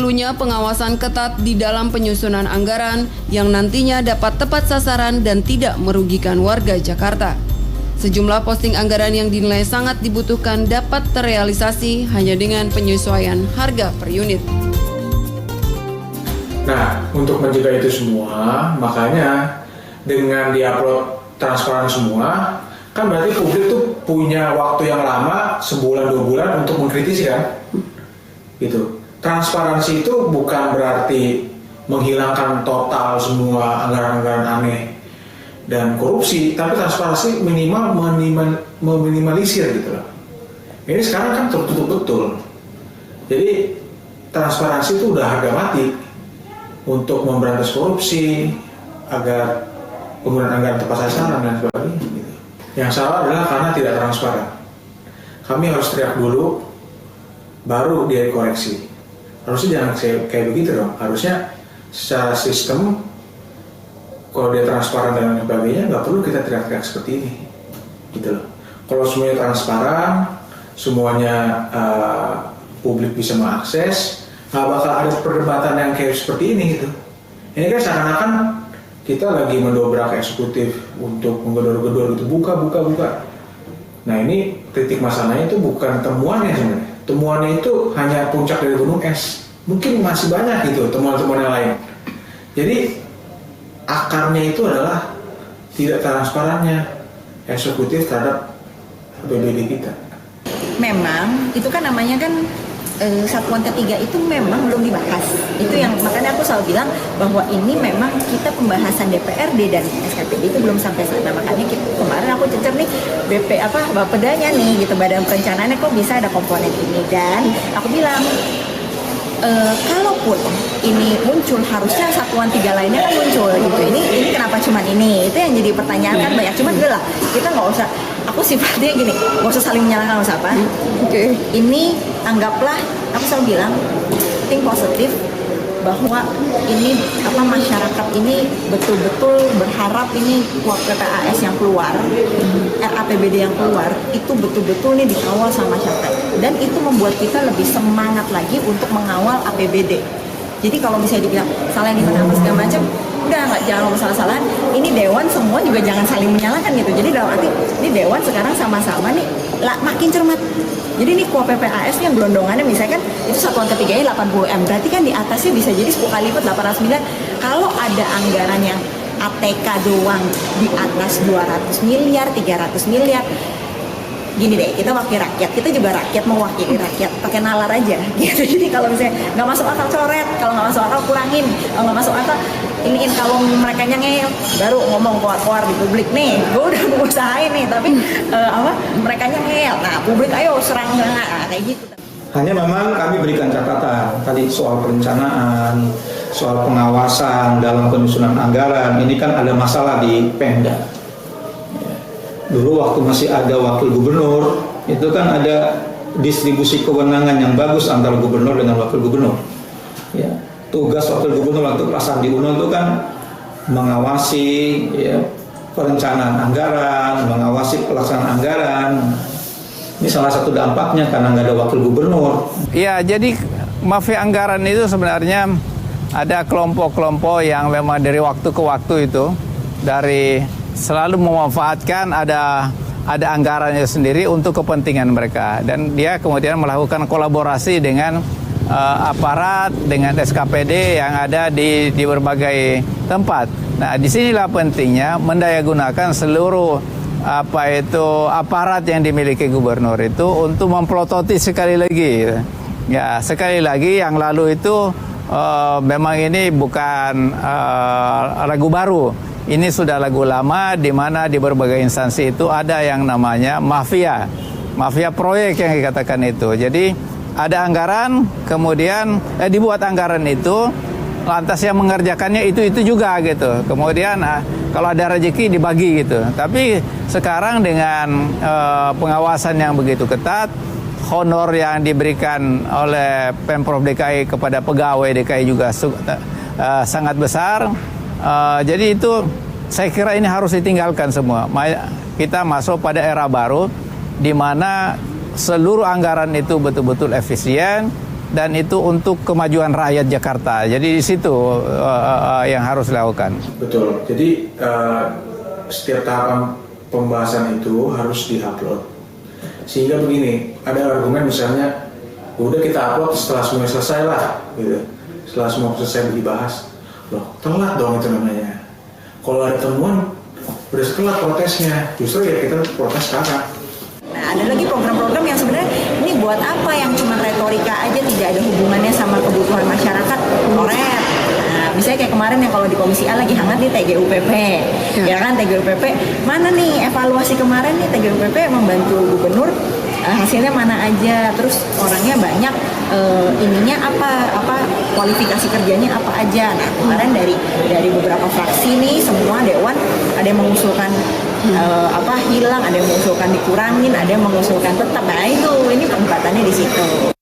Perlunya pengawasan ketat di dalam penyusunan anggaran yang nantinya dapat tepat sasaran dan tidak merugikan warga Jakarta. Sejumlah posting anggaran yang dinilai sangat dibutuhkan dapat terrealisasi hanya dengan penyesuaian harga per unit. Nah, untuk mencegah itu semua, makanya dengan diupload transparan semua, kan berarti publik tuh punya waktu yang lama, sebulan 2 bulan untuk mengkritisi kan? Gitu. Transparansi itu bukan berarti menghilangkan total semua anggaran-anggaran aneh dan korupsi, tapi transparansi minimal meminimalisir gitu loh. Ini sekarang kan tertutup betul. Jadi transparansi itu udah harga mati untuk memberantas korupsi, agar penggunaan anggaran tepat sasaran dan sebagainya. Gitu. Yang salah adalah karena tidak transparan. Kami harus teriak dulu, baru dia koreksi. Harusnya jangan kayak begitu dong. Harusnya secara sistem, kalau dia transparan dan sebagainya, nggak perlu kita teriak-teriak seperti ini. Gitu loh. Kalau semuanya transparan, semuanya publik bisa mengakses, nggak bakal ada perdebatan yang kayak seperti ini gitu. Ini kan seakan-akan kita lagi mendobrak eksekutif untuk menggedor-gedor gitu, buka. Nah ini titik masalahnya itu bukan temuannya sebenarnya. Temuannya itu hanya puncak dari gunung es. Mungkin masih banyak gitu temuan-temuan yang lain. Jadi akarnya itu adalah tidak transparannya eksekutif terhadap APBD kita. Memang itu kan namanya kan satuan ketiga itu memang belum dibahas. Itu yang makanya aku selalu bilang bahwa ini memang kita pembahasan DPRD dan SKPD itu belum sampai sana. Makanya kemarin aku cecer nih Bapedanya nih gitu, Badan Perencanaannya kok bisa ada komponen ini, dan aku bilang kalaupun ini muncul harusnya satuan tiga lainnya kan muncul gitu. Ini kenapa cuman ini? Itu yang jadi pertanyaan kan banyak. Cuman udah lah, kita nggak usah. Aku sifatnya gini, nggak usah saling menyalahkan siapa. Ini anggaplah, aku selalu bilang think positif, bahwa ini masyarakat ini betul-betul berharap ini uang PPAS yang keluar, RAPBD yang keluar itu betul-betul nih dikawal sama masyarakat, dan itu membuat kita lebih semangat lagi untuk mengawal APBD. Jadi kalau misalnya dibilang salah yang dimana segala macam, udah nggak, jangan ngomong salah-salahan. Ini dewan semua juga jangan saling menyalahkan gitu. Jadi dalam arti ini dewan sekarang sama-sama nih makin cermat. Jadi ini kuah PPAS yang gelondongannya misalnya kan itu satuan ketiganya 80M, berarti kan di atasnya bisa jadi 10 kali lipat 800 miliar. Kalau ada anggaran yang ATK doang di atas 200 miliar, 300 miliar, gini deh, kita wakil rakyat, kita juga rakyat, mewakili rakyat, pakai nalar aja gitu. Jadi kalau misalnya nggak masuk akal coret, kalau nggak masuk akal kurangin, kalau nggak masuk akal iniin, kalau mereka ngeyel baru ngomong keluar di publik nih, gue udah usahain nih, tapi mereka ngeyel, nah publik ayo serang, kayak gitu. Hanya memang kami berikan catatan tadi soal perencanaan, soal pengawasan dalam penyusunan anggaran, ini kan ada masalah di Pemda. Dulu waktu masih ada wakil gubernur, itu kan ada distribusi kewenangan yang bagus antara gubernur dengan wakil gubernur. Ya, tugas wakil gubernur waktu Pak Sandi Uno itu kan mengawasi perencanaan anggaran, mengawasi pelaksanaan anggaran. Ini salah satu dampaknya karena nggak ada wakil gubernur. Ya, jadi mafia anggaran itu sebenarnya ada kelompok-kelompok yang memang dari waktu ke waktu itu selalu memanfaatkan ada anggarannya sendiri untuk kepentingan mereka, dan dia kemudian melakukan kolaborasi dengan aparat, dengan SKPD yang ada di berbagai tempat. Nah, disinilah pentingnya mendayagunakan seluruh aparat yang dimiliki gubernur itu untuk memplototi sekali lagi. Ya, sekali lagi yang lalu itu memang ini bukan lagu baru. Ini sudah lagu lama, di mana di berbagai instansi itu ada yang namanya mafia proyek yang dikatakan itu. Jadi ada anggaran, kemudian dibuat anggaran itu, lantas yang mengerjakannya itu juga gitu. Kemudian kalau ada rezeki dibagi gitu. Tapi sekarang dengan pengawasan yang begitu ketat, honor yang diberikan oleh Pemprov DKI kepada pegawai DKI juga sangat besar. Jadi itu saya kira ini harus ditinggalkan semua. Kita masuk pada era baru di mana seluruh anggaran itu betul-betul efisien, dan itu untuk kemajuan rakyat Jakarta. Jadi di situ yang harus dilakukan. Betul. Jadi setiap tahapan pembahasan itu harus diupload. Sehingga begini, ada argumen misalnya, udah kita upload setelah semua selesai lah, gitu. Setelah semua selesai dibahas, loh telat dong itu namanya. Kalau ada temuan, udah telat protesnya. Justru ya kita protes sekarang. Nah, ada lagi program-program yang sebenarnya ini buat apa, yang cuma retorika aja, tidak ada hubungannya sama kebutuhan masyarakat, koret. Nah, misalnya kayak kemarin yang kalau di Komisi A lagi hangat nih TGUPP, ya kan, TGUPP mana nih evaluasi kemarin nih TGUPP membantu gubernur, hasilnya mana aja, terus orangnya banyak, ininya apa kualifikasi kerjanya apa aja. Nah, kemarin dari beberapa fraksi nih, semua dewan ada yang mengusulkan hilang, ada yang mengusulkan dikurangin, ada yang mengusulkan tetap. Nah, ini perdebatannya di situ.